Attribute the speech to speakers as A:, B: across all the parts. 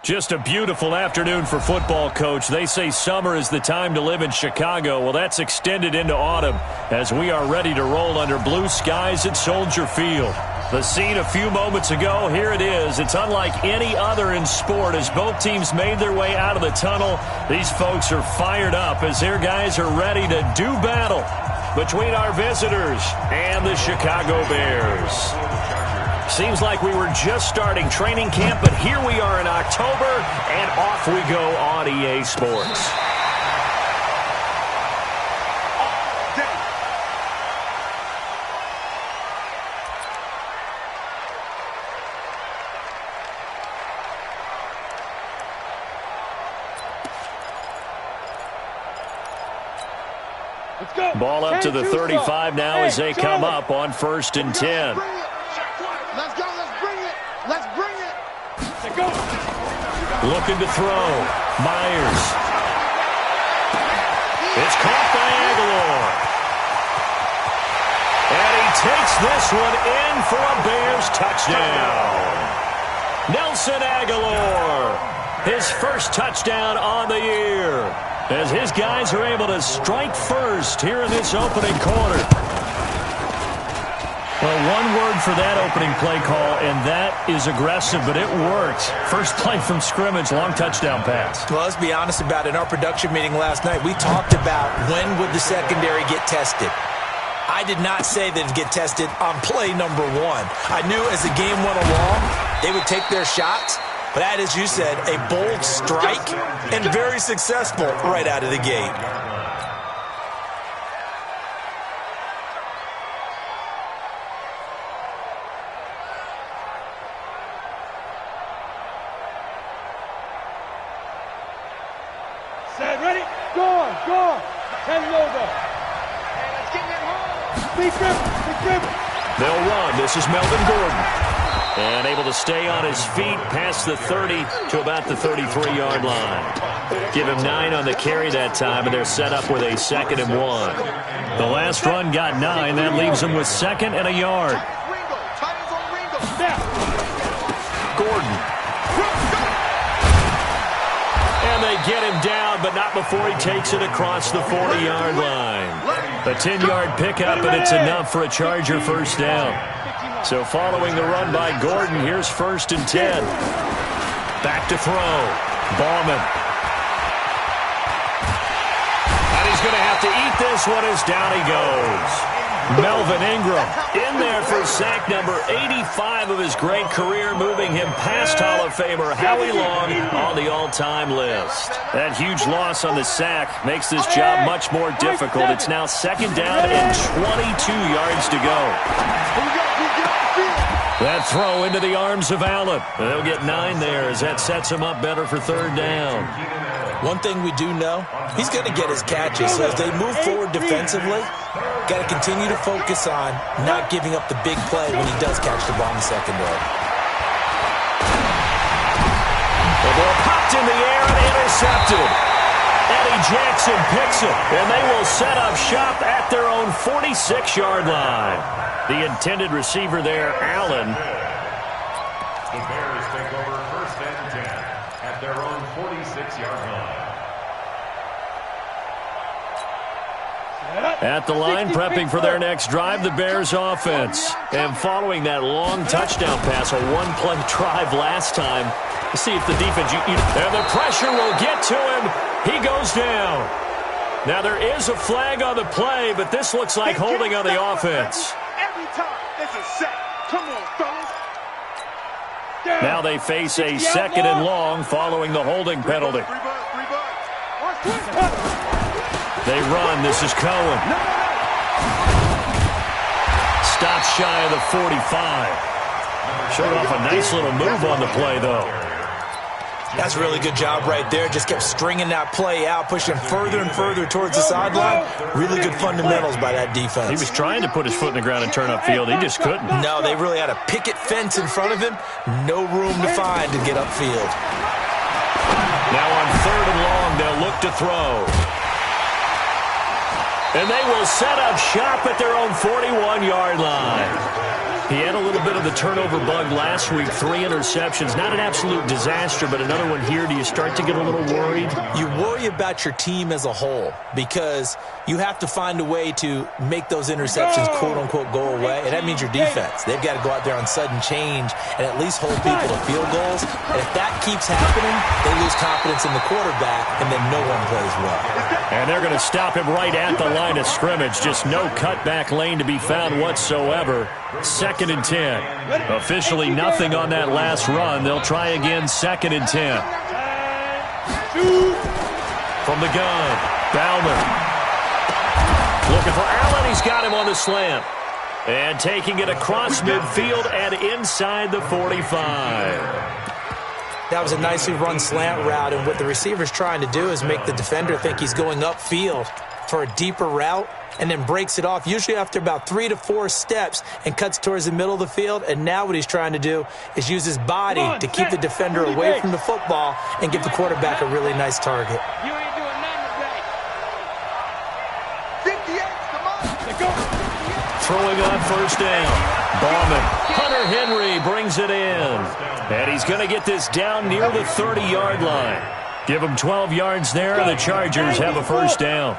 A: Just a beautiful afternoon for football, Coach. They say summer is the time to live in Chicago. Well, that's extended into autumn as we are ready to roll under blue skies at Soldier Field. The scene a few moments ago, here it is. It's unlike any other in sport as both teams made their way out of the tunnel. These folks are fired up as their guys are ready to do battle between our visitors and the Chicago Bears. Seems like we were just starting training camp, but here we are in October, and off we go on EA Sports.
B: Let's go.
A: Ball up to the 35 now as they come up on 1st and 10.
B: Let's go. Let's bring it. Let's bring it. Let's go.
A: Looking to throw. Myers. It's caught by Aguilar. And he takes this one in for a Bears touchdown. Nelson Aguilar, his first touchdown on the year, as his guys are able to strike first here in this opening quarter. Well, one word for that opening play call, and that is aggressive, but it worked. First play from scrimmage, long touchdown pass.
C: Well, let's be honest about it. In our production meeting last night, we talked about when would the secondary get tested. I did not say they'd get tested on play number 1. I knew as the game went along, they would take their shots. But that, as you said, a bold strike and very successful right out of the gate.
B: Set, ready? Go on. Hand it over. Hey, let's get it home. Be driven.
A: They'll run. This is Melvin Gordon. And able to stay on his feet past the 30 to about the 33-yard line. Give him 9 on the carry that time, and they're set up with a 2nd and 1. The last run got 9. That leaves them with 2nd and a yard. Gordon. And they get him down, but not before he takes it across the 40-yard line. A 10-yard pickup, and it's enough for a Charger first down. So following the run by Gordon, here's 1st and 10. Back to throw. Ballman. And he's going to have to eat this one as down he goes. Melvin Ingram in there for sack number 85 of his great career, moving him past Hall of Famer Howie Long on the all-time list. That huge loss on the sack makes this job much more difficult. It's now 2nd down and 22 yards to go. That throw into the arms of Allen. They'll get 9 there as that sets him up better for 3rd down.
C: One thing we do know, he's going to get his catches. So as they move forward defensively, got to continue to focus on not giving up the big play when he does catch the ball in the secondary.
A: The ball popped in the air and intercepted. Eddie Jackson picks it, and they will set up shop at their own 46-yard line. The intended receiver there, Allen.
D: The Bears take over 1st and 10 at their own 46-yard line.
A: At the line, prepping for their next drive, the Bears offense. And following that long touchdown pass, a one-play drive last time, to see if the defense... And the pressure will get to him. He goes down. Now, there is a flag on the play, but this looks like holding on the offense.
B: Every time it's a set. Come on, fellas.
A: Now they face a 2nd and long following the holding penalty. They run. This is Cohen. Stop shy of the 45. Showed off a nice little move on the play, though.
C: That's a really good job right there. Just kept stringing that play out, pushing further and further towards the sideline. Really good fundamentals by that defense.
A: He was trying to put his foot in the ground and turn upfield. He just couldn't.
C: No, they really had a picket fence in front of him. No room to find to get upfield.
A: Now on 3rd and long, they'll look to throw. And they will set up shop at their own 41-yard line. He had a little bit of the turnover bug last week, 3 interceptions. Not an absolute disaster, but another one here. Do you start to get a little worried?
C: You worry about your team as a whole because you have to find a way to make those interceptions, quote-unquote, go away, and that means your defense. They've got to go out there on sudden change and at least hold people to field goals. And if that keeps happening, they lose confidence in the quarterback, and then no one plays well.
A: And they're going to stop him right at the line of scrimmage. Just no cutback lane to be found whatsoever. 2nd and 10. Officially nothing on that last run. They'll try again, 2nd and 10. From the gun, Bauman. Looking for Allen. He's got him on the slant. And taking it across midfield and inside the 45.
C: That was a nicely run slant route, and what the receiver's trying to do is make the defender think he's going upfield for a deeper route and then breaks it off, usually after about 3 to 4 steps, and cuts towards the middle of the field. And now what he's trying to do is use his body to keep the defender away from the football and give the quarterback a really nice target.
B: You ain't doing nothing today. 58, come on. Let's go.
A: Throwing on first down. Bauman. Hunter Henry brings it in. And he's going to get this down near the 30-yard line. Give him 12 yards there, and the Chargers have a first down.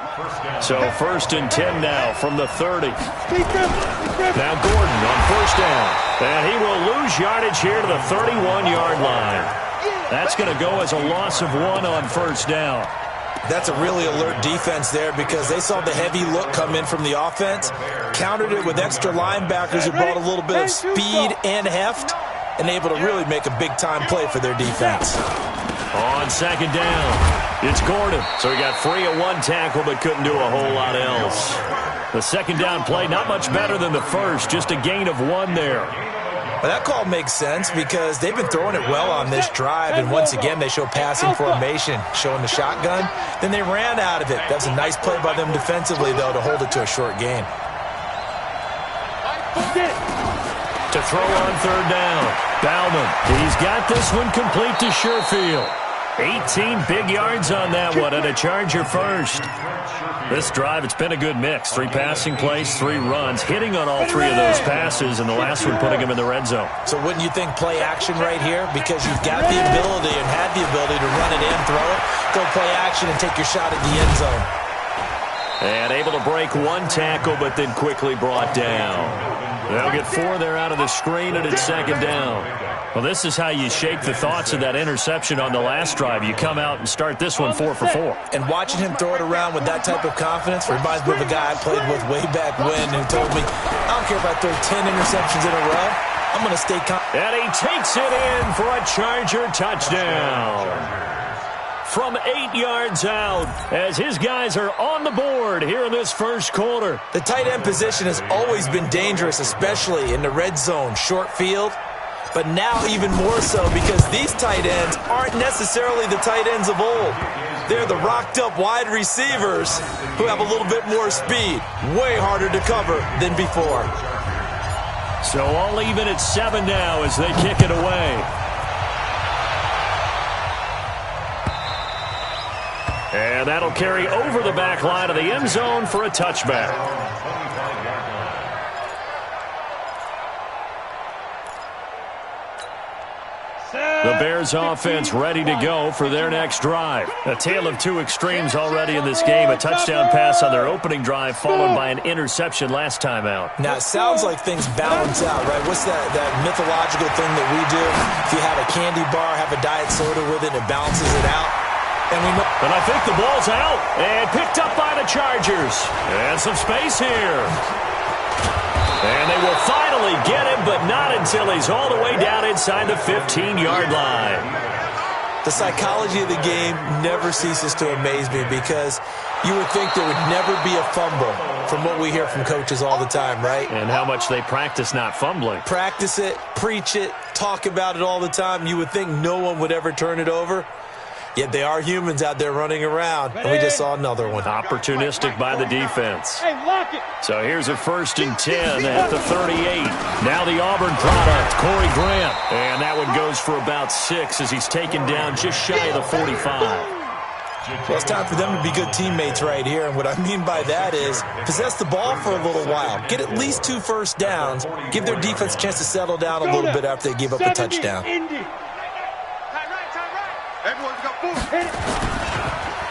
A: So 1st and 10 now from the 30. Now Gordon on first down. And he will lose yardage here to the 31-yard line. That's going to go as a loss of 1 on first down.
C: That's a really alert defense there because they saw the heavy look come in from the offense, countered it with extra linebackers who brought a little bit of speed and heft, and able to really make a big-time play for their defense.
A: On 2nd down, it's Gordon. So he got free of 1 tackle but couldn't do a whole lot else. The 2nd down play, not much better than the first, just a gain of 1 there.
C: Well, that call makes sense because they've been throwing it well on this drive, and once again they show passing formation, showing the shotgun. Then they ran out of it. That's a nice play by them defensively, though, to hold it to a short gain.
A: To throw on 3rd down, Bauman. He's got this one complete to Sherfield. 18 big yards on that one, and a Charger first. This drive, it's been a good mix. 3 passing plays, 3 runs, hitting on all 3 of those passes, and the last one putting him in the red zone.
C: So wouldn't you think play action right here? Because you've got the ability and had the ability to run it in, throw it, go play action, and take your shot at the end zone.
A: And able to break 1 tackle, but then quickly brought down. They'll get 4 there out of the screen, and it's 2nd down. Well, this is how you shake the thoughts of that interception on the last drive. You come out and start this one 4 for 4.
C: And watching him throw it around with that type of confidence reminds me of a guy I played with way back when who told me, I don't care if I throw 10 interceptions in a row, I'm going to stay confident.
A: And he takes it in for a Charger touchdown. From 8 yards out as his guys are on the board here in this first quarter.
C: The tight end position has always been dangerous, especially in the red zone, short field. But now even more so because these tight ends aren't necessarily the tight ends of old. They're the rocked-up wide receivers who have a little bit more speed. Way harder to cover than before.
A: So all even at 7 now as they kick it away. And that'll carry over the back line of the end zone for a touchback. The Bears offense ready to go for their next drive. A tale of 2 extremes already in this game. A touchdown pass on their opening drive followed by an interception last time out.
C: Now, it sounds like things balance out, right? What's that mythological thing that we do? If you have a candy bar, have a diet soda with it, and it balances it out.
A: And I think the ball's out and picked up by the Chargers. And some space here. And they will finally get him, but not until he's all the way down inside the 15-yard line.
C: The psychology of the game never ceases to amaze me because you would think there would never be a fumble from what we hear from coaches all the time, right?
A: And how much they practice not fumbling.
C: Practice it, preach it, talk about it all the time. You would think no one would ever turn it over. Yet they are humans out there running around, and we just saw another one.
A: Opportunistic by the defense.
B: Hey, lock it.
A: So here's a 1st and 10 at the 38. Now the Auburn product, Corey Grant. And that one goes for about 6 as he's taken down just shy of the 45.
C: Well, it's time for them to be good teammates right here. And what I mean by that is possess the ball for a little while. Get at least 2 first downs. Give their defense a chance to settle down a little bit after they give up a touchdown.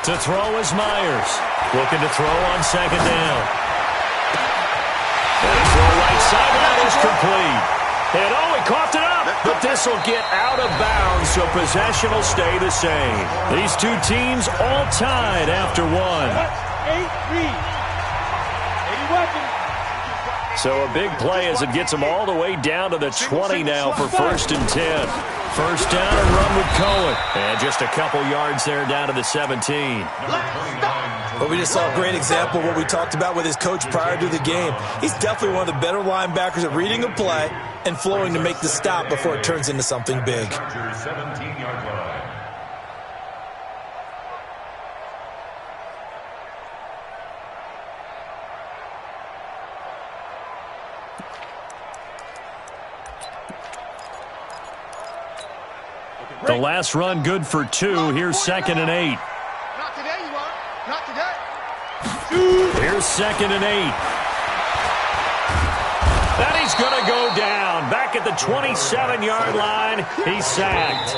A: To throw is Myers. Looking to throw on second down. And throw right sideline is complete. And he coughed it up. But this will get out of bounds, so possession will stay the same. These two teams all tied after one.
B: 8-3.
A: So a big play as it gets them all the way down to the 20 now for 1st and 10. First down and run with Cohen. And just a couple yards there down to the 17.
C: But we just saw a great example of what we talked about with his coach prior to the game. He's definitely one of the better linebackers at reading a play and flowing to make the stop before it turns into something big.
D: 17-yard line.
A: The last run good for 2. Here's 2nd and 8.
B: Not today, you are. Not today.
A: Here's 2nd and 8. And he's going to go down. Back at the 27-yard line. He's sacked.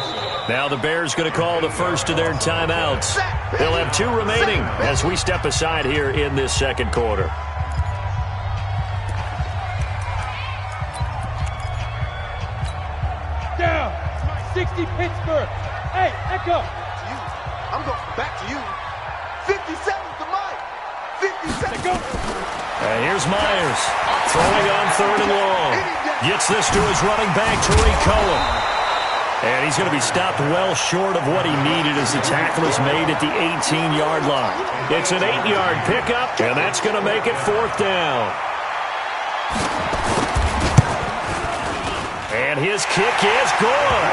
A: Now the Bears going to call the first of their timeouts. They'll have 2 remaining as we step aside here in this second quarter.
B: Down. 60 Pittsburgh. Hey, Echo.
E: I'm going back to you. 57 to Mike. 57. Go.
A: And here's Myers. Throwing on 3rd and long. Gets this to his running back, Tariq Cohen. And he's going to be stopped well short of what he needed as the tackle is made at the 18-yard line. It's an 8-yard pickup, and that's going to make it 4th down. And his kick is good.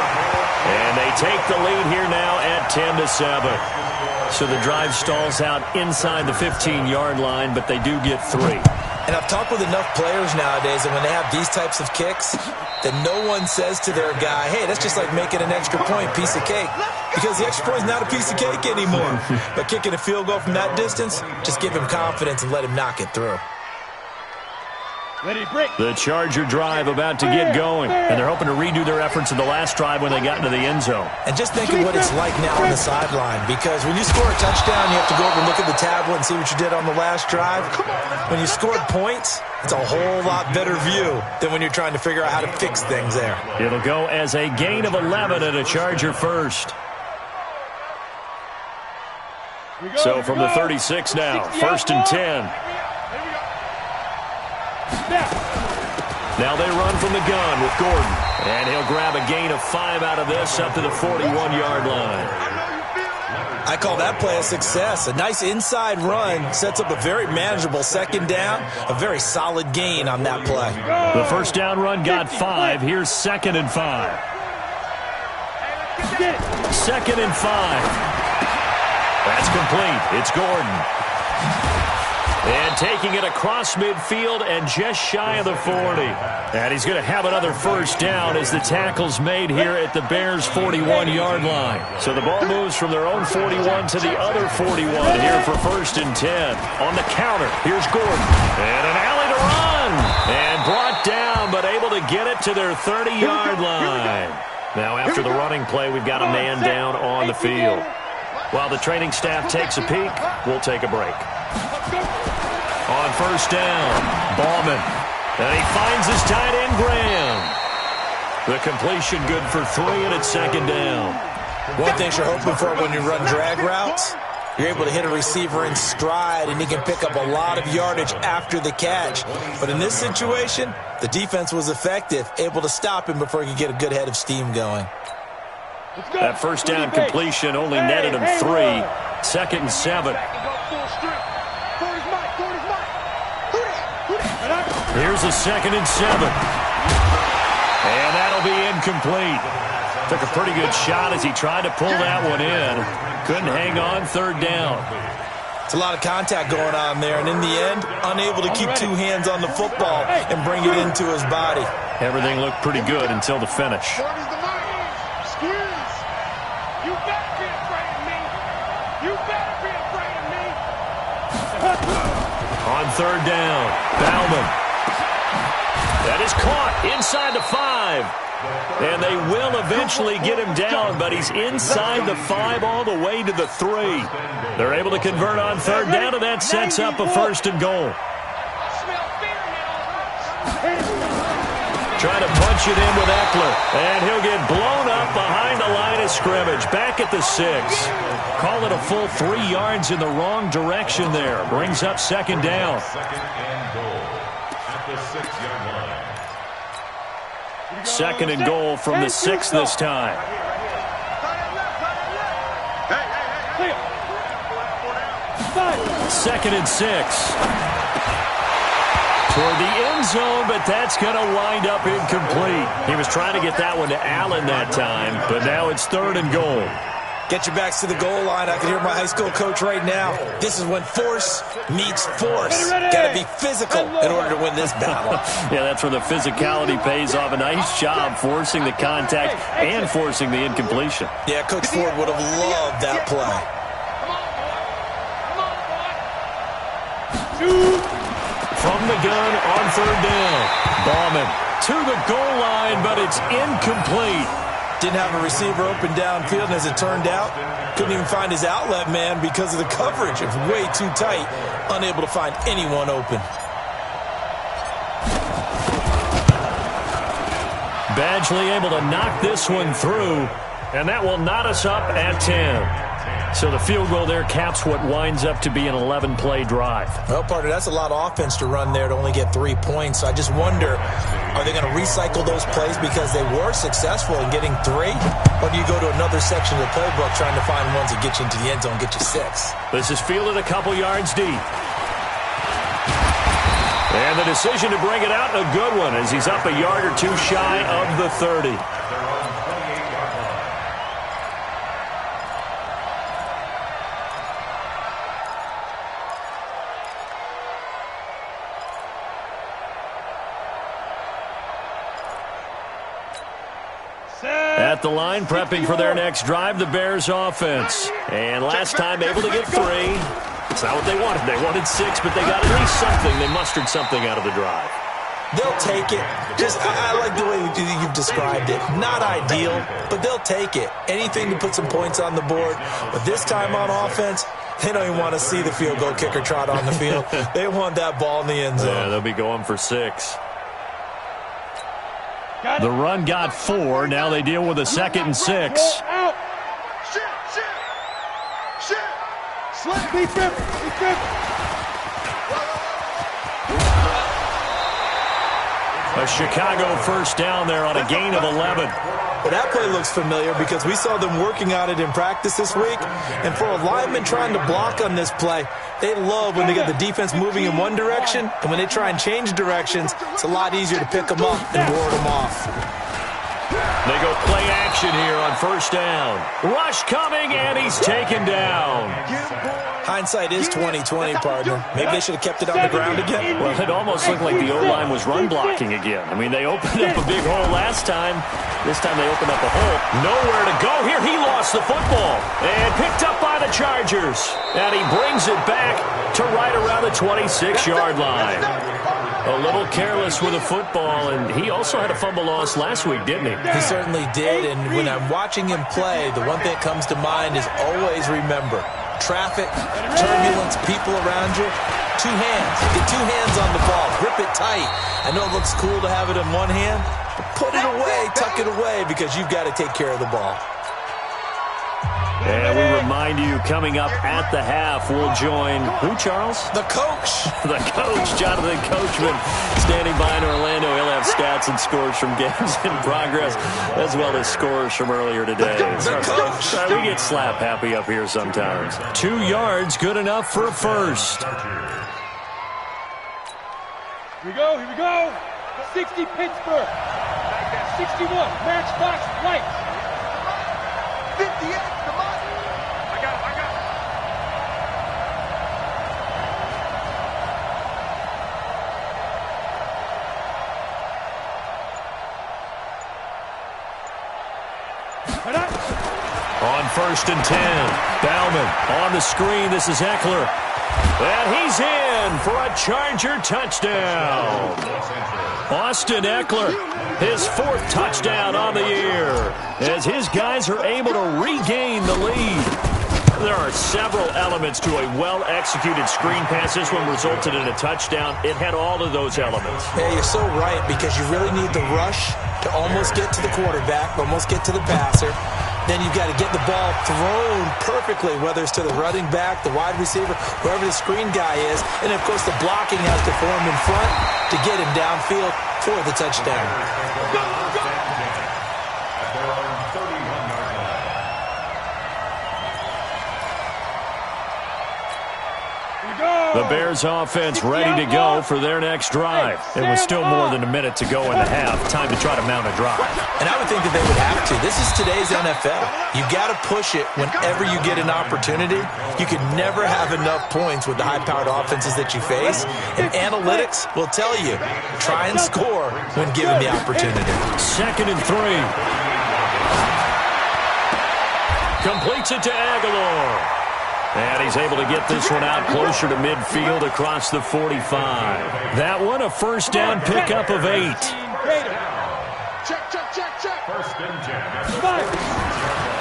A: And they take the lead here now at 10-7. So the drive stalls out inside the 15-yard line, but they do get 3.
C: And I've talked with enough players nowadays, and when they have these types of kicks, that no one says to their guy, hey, that's just like making an extra point, piece of cake. Because the extra point is not a piece of cake anymore. But kicking a field goal from that distance, just give him confidence and let him knock it through.
A: The Charger drive about to get going, and they're hoping to redo their efforts in the last drive when they got into the end zone.
C: And just think of what it's like now on the sideline, because when you score a touchdown, you have to go over and look at the tablet and see what you did on the last drive. When you scored points, it's a whole lot better view than when you're trying to figure out how to fix things there.
A: It'll go as a gain of 11 and a Charger first. So from the 36 now, 1st and 10. Now they run from the gun with Gordon. And he'll grab a gain of 5 out of this up to the 41-yard line.
C: I call that play a success. A nice inside run sets up a very manageable 2nd down. A very solid gain on that play.
A: The first down run got 5. Here's 2nd and 5. 2nd and 5. That's complete. It's Gordon. And taking it across midfield and just shy of the 40. And he's going to have another first down as the tackle's made here at the Bears' 41-yard line. So the ball moves from their own 41 to the other 41 here for 1st and 10. On the counter, here's Gordon. And an alley to run. And brought down, but able to get it to their 30-yard line. Now after the running play, we've got a man down on the field. While the training staff takes a peek, we'll take a break. On first down, Ballman. And he finds his tight end, Graham. The completion good for 3, and it's 2nd down.
C: One thing you're hoping for when you run drag routes, you're able to hit a receiver in stride, and he can pick up a lot of yardage after the catch. But in this situation, the defense was effective, able to stop him before he could get a good head of steam going.
A: That first down completion only netted him 3. 2nd and 7. Here's a 2nd and 7. And that'll be incomplete. Took a pretty good shot as he tried to pull that one in. Couldn't hang on, 3rd down.
C: It's a lot of contact going on there, and in the end, unable to keep 2 hands on the football and bring it into his body.
A: Everything looked pretty good until the finish.
B: You bet, kid, me. You bet.
A: on third down. Bauman. That is caught inside the 5. And they will eventually get him down, but he's inside the 5 all the way to the 3. They're able to convert on third down, and that sets up a 1st and goal. Trying to punch it in with Tffl, and he'll get blown up behind the line of scrimmage. Back at the 6. Call it a full 3 yards in the wrong direction there. Brings up 2nd down.
D: 2nd and goal at the 6-yard line.
A: 2nd and goal from the 6 this time. 2nd and 6. Toward the end zone, but that's going to wind up incomplete. He was trying to get that one to Allen that time, but now it's 3rd and goal.
C: Get your backs to the goal line. I can hear my high school coach right now. This is when force meets force. Got to be physical in order to win this battle.
A: Yeah, that's where the physicality pays off. A nice job forcing the contact and forcing the incompletion.
C: Yeah, Coach Ford would have loved that play.
A: From the gun on 3rd down. Bauman to the goal line, but it's incomplete.
C: Didn't have a receiver open downfield, and as it turned out, couldn't even find his outlet man because of the coverage. It was way too tight, unable to find anyone open.
A: Badgley able to knock this one through, and that will knot us up at 10. So the field goal there caps what winds up to be an 11-play drive.
C: Well, partner, that's a lot of offense to run there to only get 3 points. So I just wonder, are they going to recycle those plays because they were successful in getting 3? Or do you go to another section of the playbook trying to find ones that get you into the end zone, get you 6?
A: This is fielded a couple yards deep. And the decision to bring it out, a good one, as he's up a yard or 2 shy of the 30. At the line, prepping for their next drive, the Bears offense. And last time able to get 3. It's not what they wanted. They wanted 6, but they got at least something. They mustered something out of the drive.
C: They'll take it. I like the way you've described it. Not ideal, but they'll take it. Anything to put some points on the board. But this time on offense, they don't even want to see the field goal kicker trot on the field. They want that ball in the end zone.
A: Yeah, they'll be going for 6. The run got 4. Now they deal with a 2nd and 6.
B: Out. Shit. Slip. Be grip.
A: A Chicago 1st down there on a gain of 11.
C: Well, that play looks familiar because we saw them working on it in practice this week. And for a lineman trying to block on this play, they love when they get the defense moving in one direction. And when they try and change directions, it's a lot easier to pick them up and ward them off.
A: They go play action here on 1st down. Rush coming, and he's taken down.
C: Hindsight is 20/20, partner. Maybe they should have kept it on the ground again.
A: Well, it almost looked like the O-line was run blocking again. I mean, they opened up a big hole last time. This time they opened up a hole. Nowhere to go here. He lost the football and picked up by the Chargers. And he brings it back to right around the 26-yard line. A little careless with a football, and he also had a fumble loss last week, didn't he?
C: He certainly did, and when I'm watching him play, the one thing that comes to mind is always remember, traffic, turbulence, people around you, 2 hands. Get 2 hands on the ball. Grip it tight. I know it looks cool to have it in one hand, but put it away, tuck it away, because you've got to take care of the ball.
A: And we remind you, coming up at the half, we'll join who, Charles?
C: The coach.
A: The coach, Jonathan Coachman, standing by in Orlando. He'll have stats and scores from games in progress, as well as scores from earlier today.
C: The coach.
A: We get slap happy up here sometimes. 2 yards, good enough for a 1st.
B: Here we go. 60 Pittsburgh. 61 Matchbox White. 58 I got it.
A: On 1st and 10. Bauman on the screen. This is Eckler. And he's in for a Charger touchdown. Austin Eckler, his 4th touchdown on the year, as his guys are able to regain the lead. There are several elements to a well-executed screen pass. This one resulted in a touchdown. It had all of those elements.
C: Yeah, you're so right, because you really need the rush to almost get to the quarterback, almost get to the passer. Then you've got to get the ball thrown perfectly, whether it's to the running back, the wide receiver, whoever the screen guy is. And, of course, the blocking has to form in front to get him downfield for the touchdown.
A: The Bears offense ready to go for their next drive. It was still more than a minute to go in the half. Time to try to mount a drive.
C: And I would think that they would have to. This is today's NFL. You've got to push it whenever you get an opportunity. You can never have enough points with the high-powered offenses that you face. And analytics will tell you, try and score when given the opportunity.
A: 2nd and 3. Completes it to Aguilar. And he's able to get this one out closer to midfield across the 45. That one, a first down pickup of 8.
E: Check.
D: First and 10.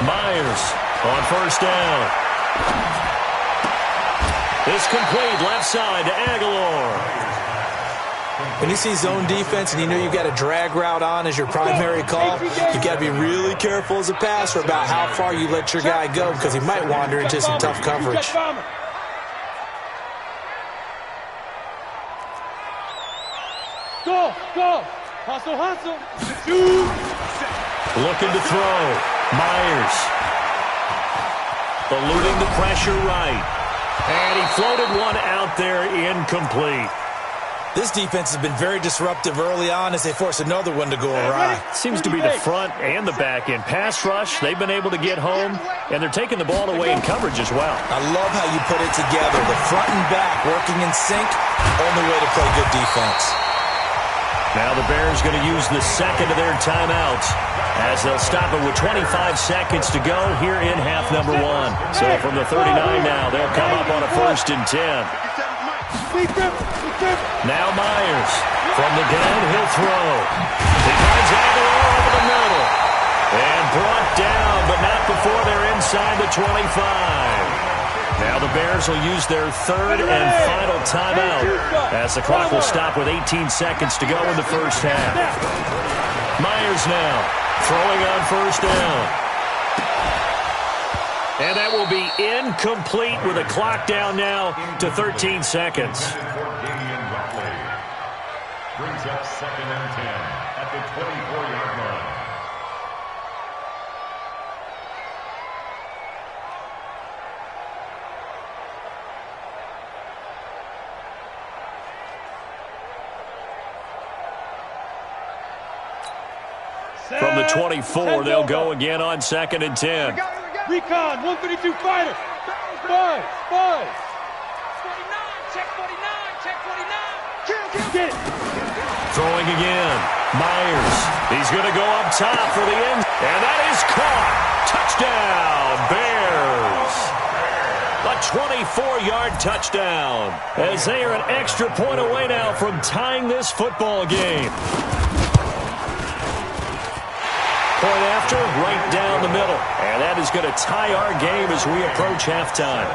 A: Myers on first down. It's complete left side to Aguilar.
C: When you see zone defense and you know you've got a drag route on as your primary call, you've got to be really careful as a passer about how far you let your guy go, because he might wander into some tough coverage.
B: Go. Hustle.
A: Looking to throw. Myers. Eluding the pressure right. And he floated one out there, incomplete.
C: This defense has been very disruptive early on as they force another one to go awry.
A: Seems to be the front and the back end. Pass rush, they've been able to get home, and they're taking the ball away in coverage as well.
C: I love how you put it together. The front and back working in sync, only way to play good defense.
A: Now the Bears going to use the second of their timeouts as they'll stop it with 25 seconds to go here in half number 1. So from the 39 now, they'll come up on a 1st and 10. Now Myers from the gun, he'll throw. He finds Aguilar over the middle. And brought down, but not before they're inside the 25. Now the Bears will use their 3rd and final timeout as the clock will stop with 18 seconds to go in the first half. Myers now throwing on first down. And that will be incomplete with a clock down now to 13 seconds.
D: Brings up 2nd and 10 at the 24-yard line.
A: From the 24, they'll go again on 2nd and 10.
B: Recon, 132 fighter. Buzz.
F: 49, check 49.
B: Get it.
A: Throwing again. Myers. He's going to go up top for the end. And that is caught. Touchdown, Bears. A 24-yard touchdown. As they are an extra point away now from tying this football game. Point after, right down the middle. And that is going to tie our game as we approach halftime.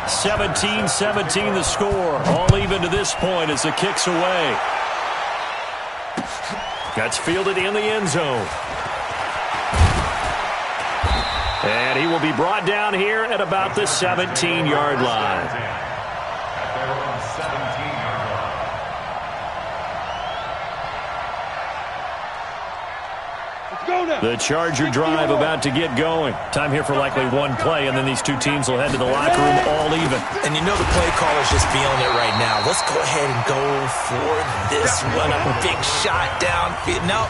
A: 17-17 the score. All even to this point as the kick's away. That's fielded in the end zone. And he will be brought down here at about the 17-yard line.
D: At their own 17-yard line.
A: The Charger drive about to get going. Time here for likely one play, and then these two teams will head to the locker room all even.
C: And you know the play caller's just feeling it right now. Let's go ahead and go for this one. A big shot downfield. No.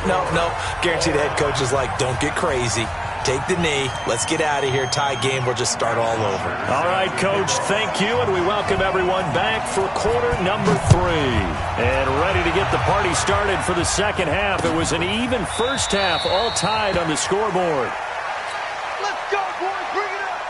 C: Guaranteed the head coach is like, don't get crazy. Take the knee. Let's get out of here. Tie game. We'll just start all over.
A: All right, Coach. Thank you, and we welcome everyone back for quarter number 3. And ready to get the party started for the second half. It was an even first half, all tied on the scoreboard.
E: go, boys. Bring it up.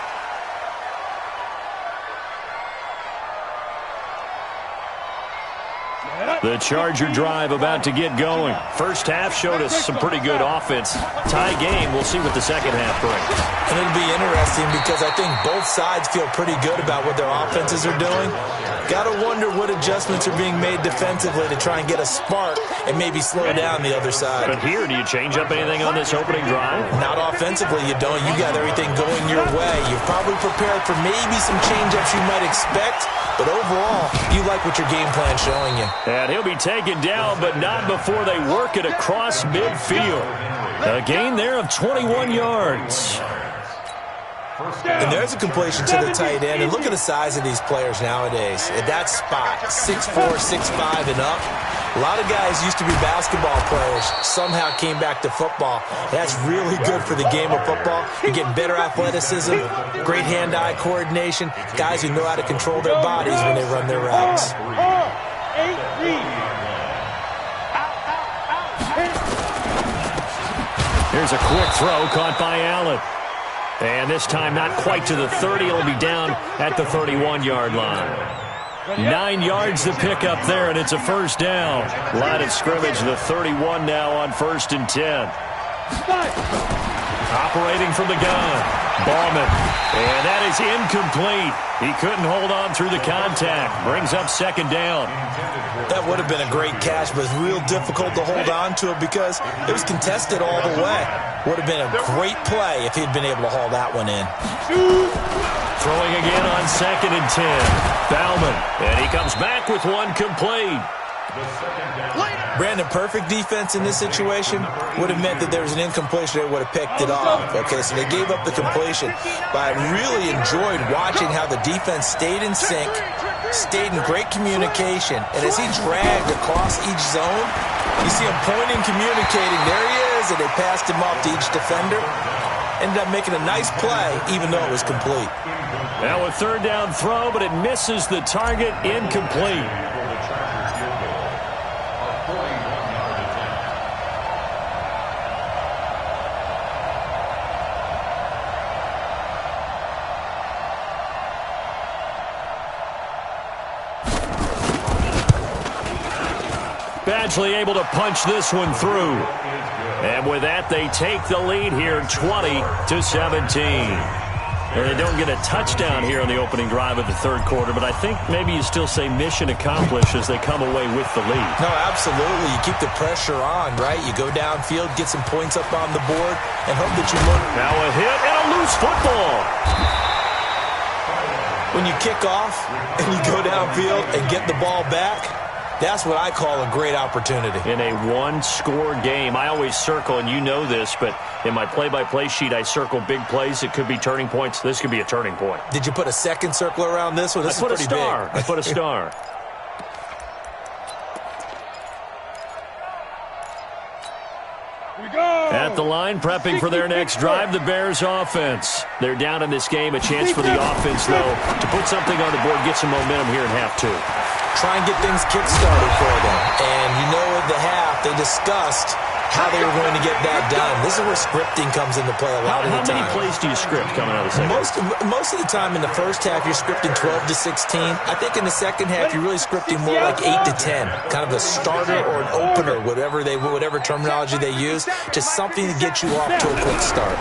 A: The Charger drive about to get going. First half showed us some pretty good offense. Tie game. We'll see what the second half brings.
C: And it'll be interesting because I think both sides feel pretty good about what their offenses are doing. Got to wonder what adjustments are being made defensively to try and get a spark and maybe slow down the other side.
A: But here, do you change up anything on this opening drive?
C: Not offensively, you don't. You got everything going your way. You've probably prepared for maybe some change-ups you might expect, but overall, you like what your game plan's showing you.
A: And he'll be taken down, but not before they work it across midfield. A gain there of 21 yards.
C: And there's a completion to the tight end. And look at the size of these players nowadays. At that spot, 6'4", 6'5", and up. A lot of guys used to be basketball players, somehow came back to football. That's really good for the game of football. You're getting better athleticism, great hand-eye coordination, guys who know how to control their bodies when they run their routes.
A: Here's a quick throw caught by Allen. And this time not quite to the 30. It'll be down at the 31-yard line. 9 yards to pick up there, and it's a first down. Line of scrimmage, the 31 now on 1st and 10. Operating from the gun, Ballman. And that is incomplete. He couldn't hold on through the contact. Brings up 2nd down.
C: That would have been a great catch, but it's real difficult to hold on to it because it was contested all the way. Would have been a great play if he'd been able to haul that one in.
A: Throwing again on 2nd and 10. Bauman, and he comes back with one complete.
C: Brandon, perfect defense in this situation would have meant that there was an incompletion. They would have picked it off. Okay, so they gave up the completion. But I really enjoyed watching how the defense stayed in sync, stayed in great communication. And as he dragged across each zone, you see him pointing, communicating. There he is, and they passed him off to each defender. Ended up making a nice play, even though it was complete.
A: Now a 3rd down throw, but it misses the target, incomplete. Badgley able to punch this one through. And with that, they take the lead here, 20-17. And they don't get a touchdown here on the opening drive of the 3rd quarter, but I think maybe you still say mission accomplished as they come away with the lead.
C: No, absolutely. You keep the pressure on, right? You go downfield, get some points up on the board, and hope that you move.
A: Now a hit and a loose football.
C: When you kick off and you go downfield and get the ball back, that's what I call a great opportunity.
A: In a one-score game, I always circle, and you know this, but in my play-by-play sheet, I circle big plays. It could be turning points. This could be a turning point.
C: Did you put a second circle around this one? This is pretty big.
A: I put a star. At the line, prepping for their next drive, the Bears offense. They're down in this game. A chance for the offense, though, to put something on the board, get some momentum here in half 2.
C: Try and get things kick-started for them. And you know at the half, they discussed how they were going to get that done. This is where scripting comes into play a lot of the time.
A: How many plays do you script coming out of the second?
C: Most of the time in the first half, you're scripting 12 to 16. I think in the second half, you're really scripting more like 8 to 10. Kind of a starter or an opener, whatever terminology they use. Just something to get you off to a quick start.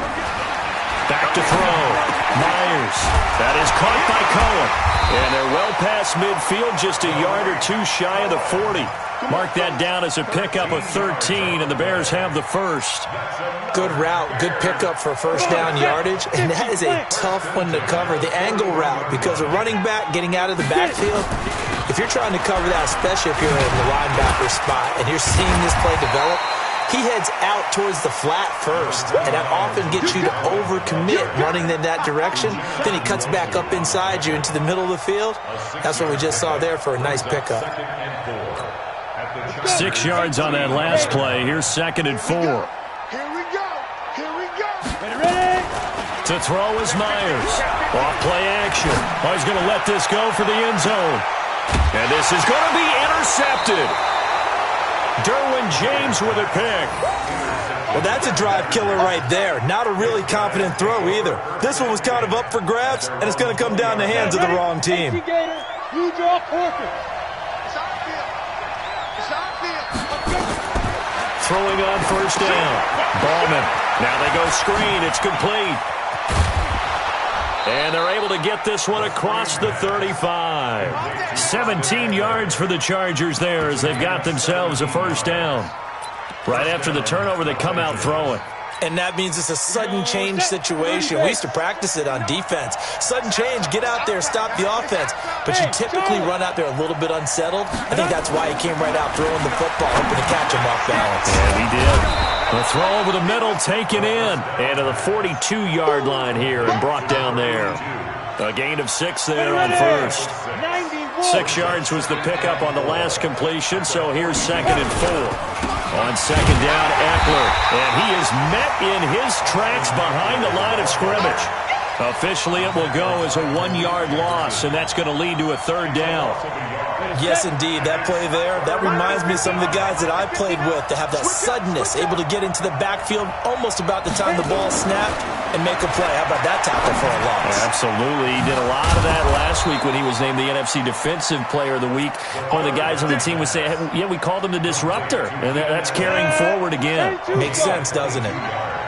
A: Back to throw. Myers. That is caught by Cohen. And they're well past midfield, just a yard or two shy of the 40. Mark that down as a pickup of 13, and the Bears have the first.
C: Good route, good pickup for first down yardage, and that is a tough one to cover, the angle route, because a running back getting out of the backfield, if you're trying to cover that, especially if you're in the linebacker spot and you're seeing this play develop, he heads out towards the flat first, and that often gets you to overcommit running in that direction. Then he cuts back up inside you into the middle of the field. That's what we just saw there for a nice pickup.
A: 6 yards on that last play. Here's 2nd and 4.
E: Here we go. Here we go.
B: Ready?
A: To throw is Myers. Off play action. Oh, he's going to let this go for the end zone. And this is going to be intercepted. Derwin James with a pick.
C: Well, that's a drive killer right there. Not a really confident throw either. This one was kind of up for grabs, and it's going to come down the hands of the wrong team.
B: You draw forfeit.
A: Throwing on first down. Ballman. Now they go screen. It's complete. And they're able to get this one across the 35. 17 yards for the Chargers there as they've got themselves a first down. Right after the turnover, they come out throwing.
C: And that means it's a sudden change situation. We used to practice it on defense. Sudden change, get out there, stop the offense. But you typically run out there a little bit unsettled. I think that's why he came right out throwing the football, hoping to catch him off balance.
A: Yeah, he did. The throw over the middle, taken in. And to the 42-yard line here and brought down there. A gain of 6 there on first. 6 yards was the pickup on the last completion, so here's 2nd and 4. On 2nd down, Eckler. And he is met in his tracks behind the line of scrimmage. Officially, it will go as a 1-yard loss, and that's going to lead to a 3rd down.
C: Yes, indeed. That play there, that reminds me of some of the guys that I played with that have that suddenness, able to get into the backfield almost about the time the ball snapped and make a play. How about that tackle for a loss?
A: Absolutely. He did a lot of that last week when he was named the NFC Defensive Player of the Week. One of the guys on the team would say, yeah, we called him the disruptor, and that's carrying forward again.
C: Makes sense, doesn't it?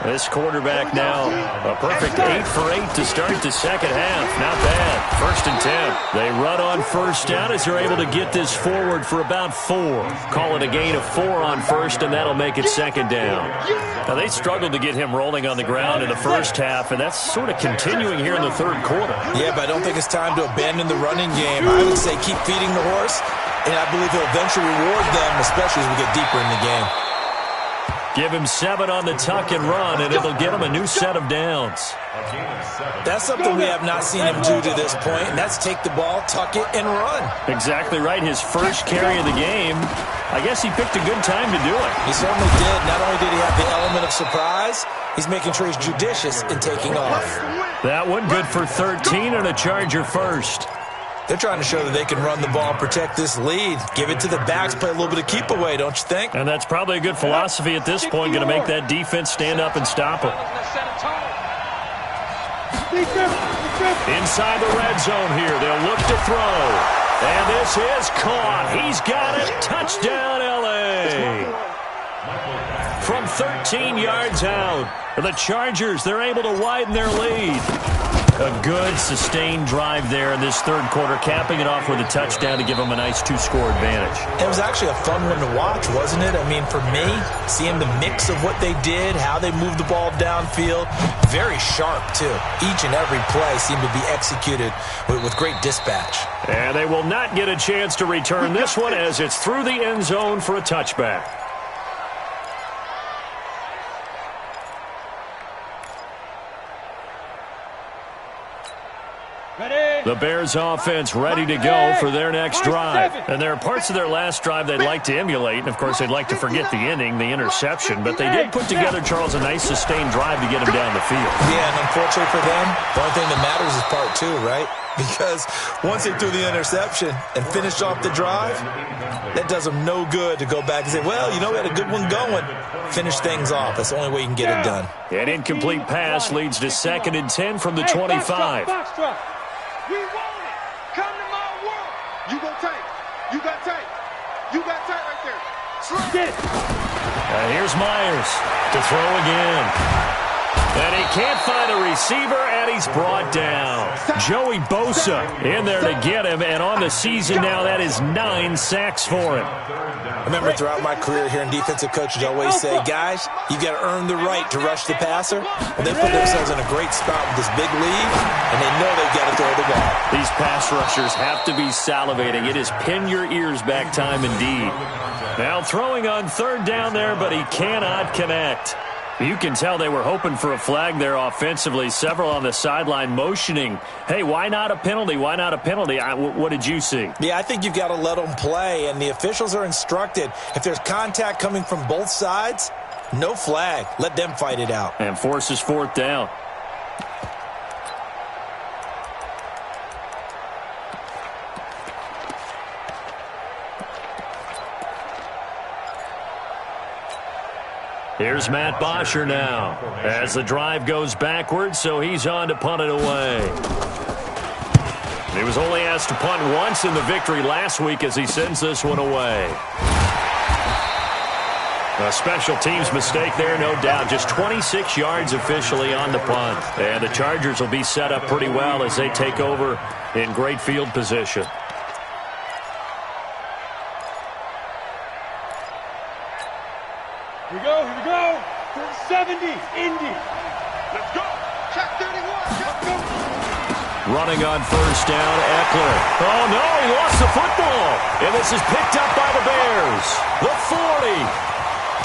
A: This quarterback now, a perfect 8 for 8 to start the second half. Not bad. 1st and 10. They run on first down as they're able to get this forward for about 4. Call it a gain of 4 on first, and that'll make it 2nd down. Now, they struggled to get him rolling on the ground in the first half, and that's sort of continuing here in the 3rd quarter.
C: Yeah, but I don't think it's time to abandon the running game. I would say keep feeding the horse, and I believe he'll eventually reward them, especially as we get deeper in the game.
A: Give him 7 on the tuck and run, and it'll get him a new set of downs.
C: That's something we have not seen him do to this point, and that's take the ball, tuck it, and run.
A: Exactly right. His first carry of the game, I guess he picked a good time to do it.
C: He certainly did. Not only did he have the element of surprise, he's making sure he's judicious in taking off.
A: That one good for 13 and a Charger first.
C: They're trying to show that they can run the ball and protect this lead. Give it to the backs, play a little bit of keep away, don't you think?
A: And that's probably a good philosophy at this point, going to make that defense stand up and stop him. Inside the red zone here, they'll look to throw. And this is caught. He's got it. Touchdown, L.A. From 13 yards out, the Chargers, they're able to widen their lead. A good, sustained drive there in this 3rd quarter, capping it off with a touchdown to give them a nice 2-score advantage.
C: It was actually a fun one to watch, wasn't it? I mean, for me, seeing the mix of what they did, how they moved the ball downfield, very sharp, too. Each and every play seemed to be executed with great dispatch.
A: And they will not get a chance to return this one as it's through the end zone for a touchback. The Bears offense ready to go for their next drive. And there are parts of their last drive they'd like to emulate. And, of course, they'd like to forget the inning, the interception. But they did put together, Charles, a nice sustained drive to get him down the field.
C: Yeah, and unfortunately for them, the only thing that matters is part 2, right? Because once they threw the interception and finished off the drive, that does them no good to go back and say, well, you know, we had a good one going. Finish things off. That's the only way you can get it done.
A: An incomplete pass leads to 2nd and 10 from the 25.
E: We want it. Come to my world. You go tight. You got tight. You got tight right there. Get it.
A: Here's Myers to throw again. And he can't find a receiver, and he's brought down. Joey Bosa in there to get him, and on the season now, that is 9 sacks for him.
C: I remember throughout my career here in defensive coaches, I always say, guys, you got to earn the right to rush the passer. Well, they put themselves in a great spot with this big lead, and they know they've got to throw the ball.
A: These pass rushers have to be salivating. It is pin your ears back time indeed. Now throwing on 3rd down there, but he cannot connect. You can tell they were hoping for a flag there offensively. Several on the sideline motioning, hey, why not a penalty? Why not a penalty? What did you see?
C: Yeah, I think you've got to let them play, and the officials are instructed. If there's contact coming from both sides, no flag. Let them fight it out.
A: And forces 4th down. Here's Matt Bosher now as the drive goes backwards, so he's on to punt it away. He was only asked to punt once in the victory last week as he sends this one away. A special teams mistake there, no doubt. Just 26 yards officially on the punt. And the Chargers will be set up pretty well as they take over in great field position.
B: Here we go, here we go. 70, Indy.
E: Let's go. Check 31. Let's go.
A: Running on first down, Eckler. Oh, no, he lost the football. And this is picked up by the Bears. The 40,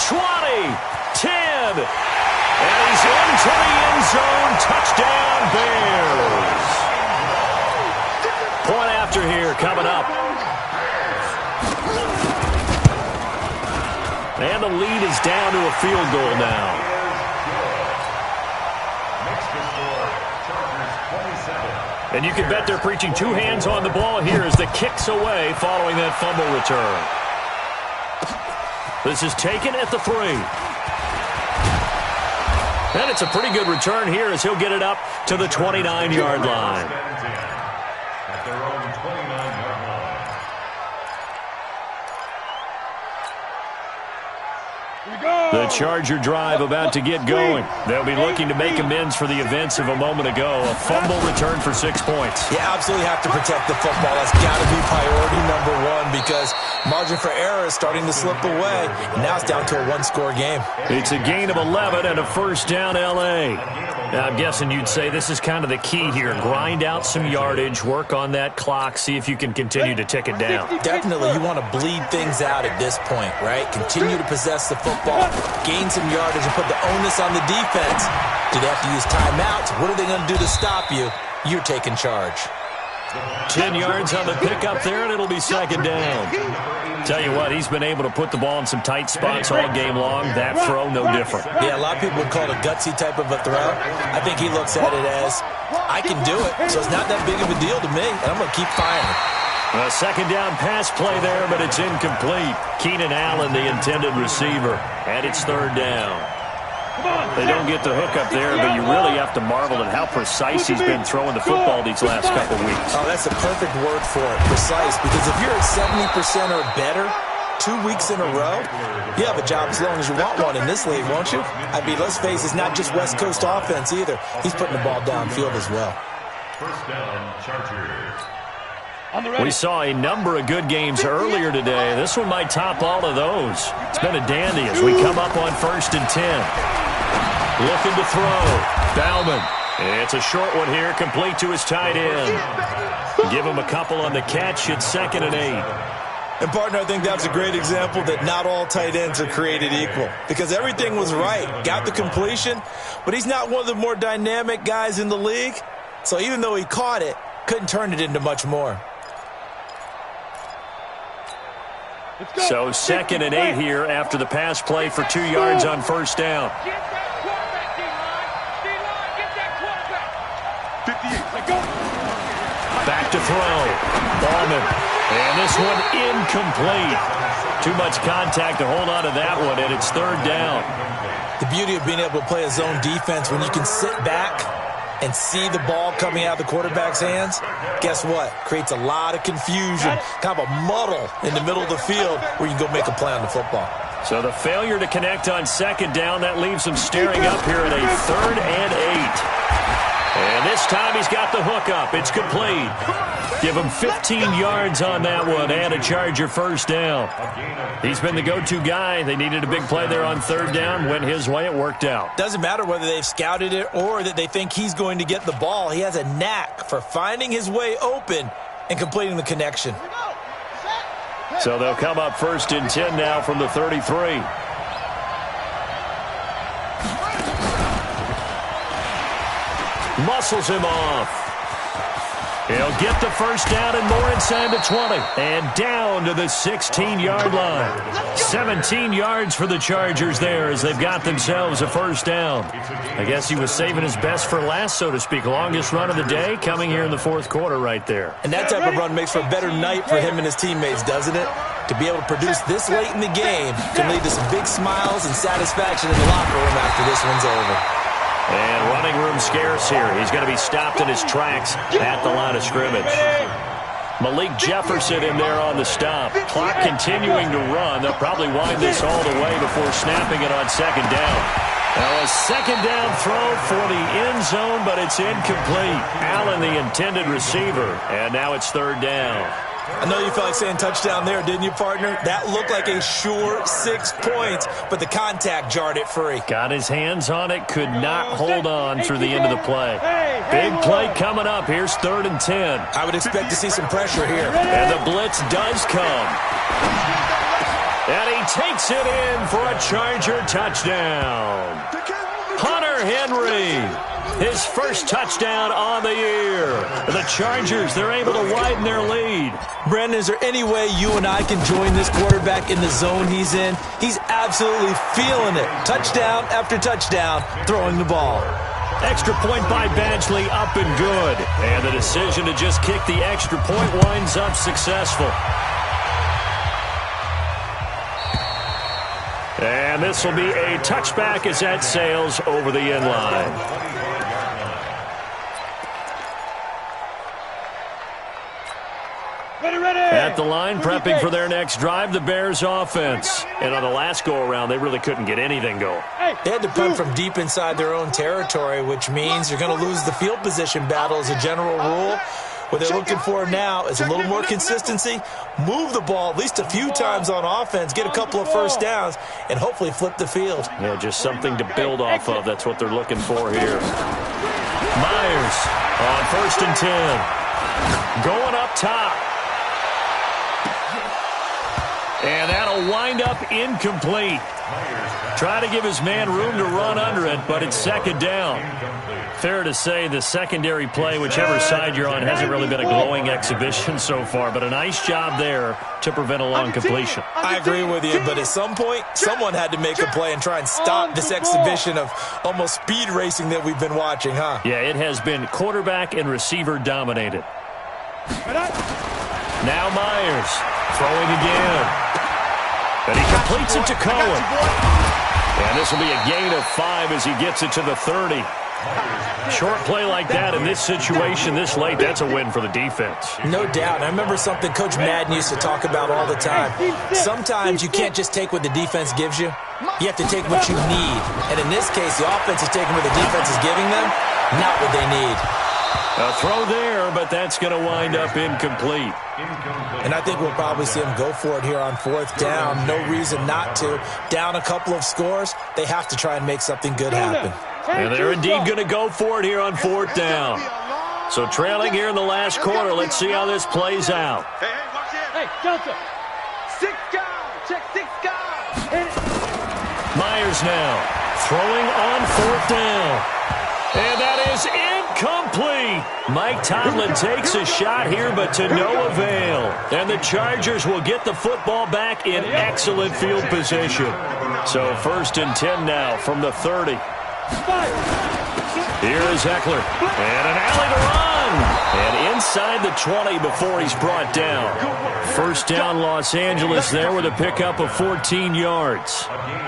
A: 20, 10. And he's into the end zone. Touchdown, Bears. Point after here coming up. And the lead is down to a field goal now. And you can bet they're preaching two hands on the ball here as the kick's away following that fumble return. This is taken at the 3. And it's a pretty good return here as he'll get it up to the 29-yard line.
D: At their own 29-yard line.
A: The Charger drive about to get going. They'll be looking to make amends for the events of a moment ago. A fumble return for 6 points.
C: You absolutely have to protect the football. That's got to be priority number one because margin for error is starting to slip away. And now it's down to a one-score game.
A: It's a gain of 11 and a first down L.A. Now, I'm guessing you'd say this is kind of the key here. Grind out some yardage, work on that clock, see if you can continue to tick it down.
C: Definitely, you want to bleed things out at this point, right? Continue to possess the football, gain some yardage, and put the onus on the defense. Do they have to use timeouts? What are they going to do to stop you? You're taking charge.
A: 10 yards on the pickup there, and it'll be second down. Tell you what, he's been able to put the ball in some tight spots all game long. That throw, no different.
C: Yeah, a lot of people would call it a gutsy type of a throw. I think he looks at it as, I can do it, so it's not that big of a deal to me, and I'm going to keep firing.
A: A second down pass play there, but it's incomplete. Keenan Allen, the intended receiver, and it's third down. They don't get the hook up there, but you really have to marvel at how precise he's been throwing the football these last couple weeks.
C: Oh, that's a perfect word for it, precise, because if you're at 70% or better 2 weeks in a row, you have a job as long as you want one in this league, won't you? I mean, let's face it, it's not just West Coast offense either. He's putting the ball downfield as well.
D: First down, Chargers.
A: We saw a number of good games earlier today. This one might top all of those. It's been a dandy as we come up on 1st and 10. Looking to throw. Bauman. It's a short one here, complete to his tight end. Give him a couple on the catch. It's 2nd and 8.
C: And, partner, I think that's a great example that not all tight ends are created equal because everything was right. Got the completion, but he's not one of the more dynamic guys in the league. So even though he caught it, couldn't turn it into much more.
A: So 2nd and 8 here after the pass play for 2 yards on first down. Back to throw. Ballman. And this one incomplete. Too much contact to hold on to that one, and it's third down.
C: The beauty of being able to play a zone defense when you can sit back and see the ball coming out of the quarterback's hands, guess what? Creates a lot of confusion, kind of a muddle in the middle of the field where you can go make a play on the football.
A: So the failure to connect on second down, that leaves him staring up here at a 3rd and 8. And this time he's got the hook up. It's complete. Give him 15 yards on that one and a Charger first down. He's been the go-to guy. They needed a big play there on third down. Went his way. It worked out.
C: Doesn't matter whether they've scouted it or that they think he's going to get the ball. He has a knack for finding his way open and completing the connection.
A: So they'll come up 1st and 10 now from the 33. Muscles him off. He'll get the first down and more inside the 20. And down to the 16-yard line. 17 yards for the Chargers there as they've got themselves a first down. I guess he was saving his best for last, so to speak. Longest run of the day coming here in the 4th quarter right there.
C: And that type of run makes for a better night for him and his teammates, doesn't it? To be able to produce this late in the game can lead to some big smiles and satisfaction in the locker room after this one's over.
A: And running room scarce here. He's going to be stopped in his tracks at the line of scrimmage. Malik Jefferson in there on the stop. Clock continuing to run. They'll probably wind this all the way before snapping it on second down. Now a second down throw for the end zone, but it's incomplete. Allen, the intended receiver, and now it's third down.
C: I know you felt like saying touchdown there, didn't you, partner? That looked like a sure 6 points, but the contact jarred it free.
A: Got his hands on it, could not hold on through the end of the play. Big play coming up. Here's 3rd and 10.
C: I would expect to see some pressure here.
A: And the blitz does come. And he takes it in for a Charger touchdown. Hunter Henry, his first touchdown on the year. The Chargers, they're able to widen their lead.
C: Brandon, is there any way you and I can join this quarterback in the zone he's in? He's absolutely feeling it. Touchdown after touchdown, throwing the ball.
A: Extra point by Badgley, up and good. And the decision to just kick the extra point winds up successful. And this will be a touchback as that sails over the end line. At the line, prepping for their next drive, the Bears offense. And on the last go-around, they really couldn't get anything going.
C: They had to punt from deep inside their own territory, which means you're going to lose the field position battle as a general rule. What they're looking for now is a little more consistency, move the ball at least a few times on offense, get a couple of first downs, and hopefully flip the field.
A: Yeah, just something to build off of. That's what they're looking for here. Myers on 1st and 10. Going up top. And that'll wind up incomplete. Try to give his man room to run under it, but it's second down. Fair to say the secondary play, whichever side you're on, hasn't really been a glowing exhibition so far, but a nice job there to prevent a long completion.
C: I agree with you, but at some point, someone had to make a play and try and stop this exhibition of almost speed racing that we've been watching, huh?
A: Yeah, it has been quarterback and receiver dominated. Now Myers throwing again. And he completes it to Cohen. And this will be a gain of 5 as he gets it to the 30. Short play like that in this situation this late, that's a win for the defense.
C: No doubt. I remember something Coach Madden used to talk about all the time. Sometimes you can't just take what the defense gives you. You have to take what you need. And in this case, the offense is taking what the defense is giving them, not what they need.
A: A throw there, but that's going to wind up incomplete.
C: And I think we'll probably see him go for it here on 4th down. No reason not to. Down a couple of scores, they have to try and make something good happen.
A: And they're indeed going to go for it here on 4th down. So trailing here in the last quarter. Let's see how this plays out.
E: Hey, watch this.
B: Hey, Johnson.
E: 6 guys. Check 6 guys.
A: Myers now throwing on 4th down. And that is incomplete. Mike Tomlin takes a shot here, but to no avail. And the Chargers will get the football back in excellent field position. So 1st and 10 now from the 30. Here is Eckler. And an alley to run. And inside the 20 before he's brought down. First down Los Angeles there with a pickup of 14 yards.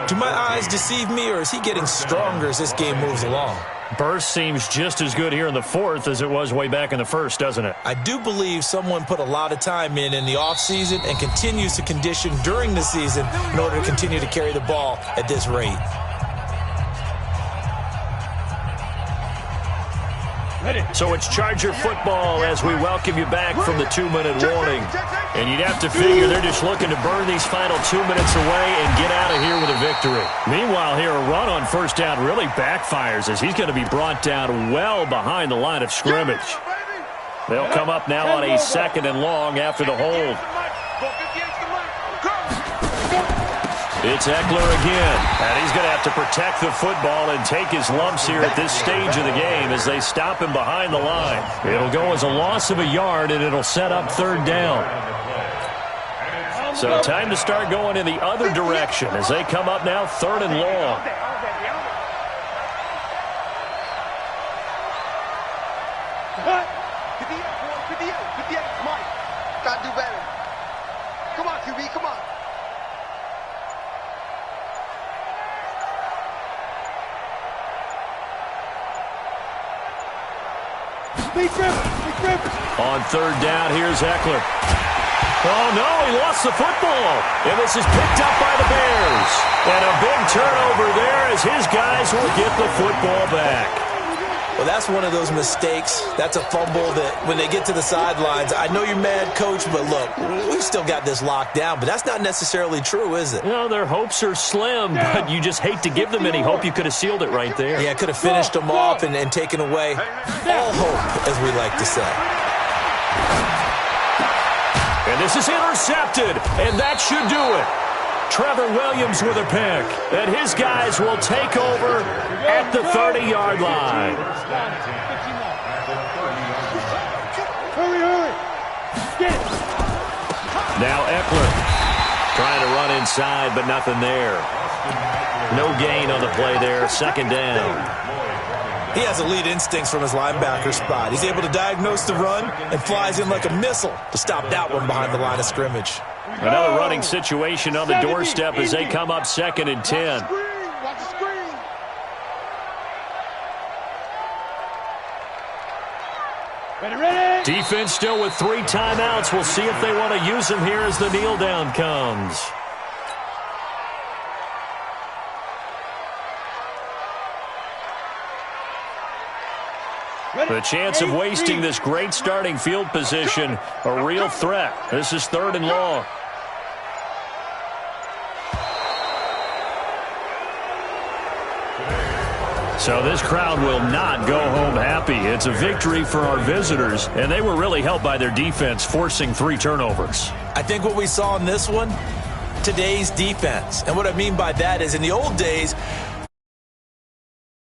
C: Do my eyes deceive me, or is he getting stronger as this game moves along?
A: Burst seems just as good here in the 4th as it was way back in the 1st, doesn't it?
C: I do believe someone put a lot of time in the offseason and continues to condition during the season in order to continue to carry the ball at this rate.
A: So it's Charger football as we welcome you back from the 2-minute warning. And you'd have to figure they're just looking to burn these final 2 minutes away and get out of here with a victory. Meanwhile, here a run on 1st down really backfires as he's going to be brought down well behind the line of scrimmage. They'll come up now on a 2nd and long after the hold. It's Eckler again, and he's going to have to protect the football and take his lumps here at this stage of the game as they stop him behind the line. It'll go as a loss of a yard, and it'll set up 3rd down. So time to start going in the other direction as they come up now 3rd and long.
E: Mike, gotta do better. Come on, QB. B. Come on.
A: On third down, here's Eckler. Oh, no, he lost the football. And this is picked up by the Bears. And a big turnover there as his guys will get the football back.
C: Well, that's one of those mistakes. That's a fumble that when they get to the sidelines, I know you're mad, Coach, but look, we've still got this locked down. But that's not necessarily true, is it?
A: No, their hopes are slim, but you just hate to give them any hope. You could have sealed it right there.
C: Yeah, could have finished them off and taken away all hope, as we like to say.
A: And this is intercepted, and that should do it. Trevor Williams with a pick, and his guys will take over at the 30-yard line.
B: Hurry. Get it.
A: Now Eckler trying to run inside, but nothing there. No gain on the play there, second down.
C: He has elite instincts from his linebacker spot. He's able to diagnose the run and flies in like a missile to stop that one behind the line of scrimmage.
A: Another running situation on the doorstep as they come up 2nd and 10.
E: Watch the screen.
B: Ready.
A: Defense still with 3 timeouts. We'll see if they want to use them here as the kneel down comes. The chance of wasting this great starting field position, a real threat. This is 3rd and long. So this crowd will not go home happy. It's a victory for our visitors, and they were really helped by their defense, forcing 3 turnovers.
C: I think what we saw in this one, today's defense. And what I mean by that is in the old days,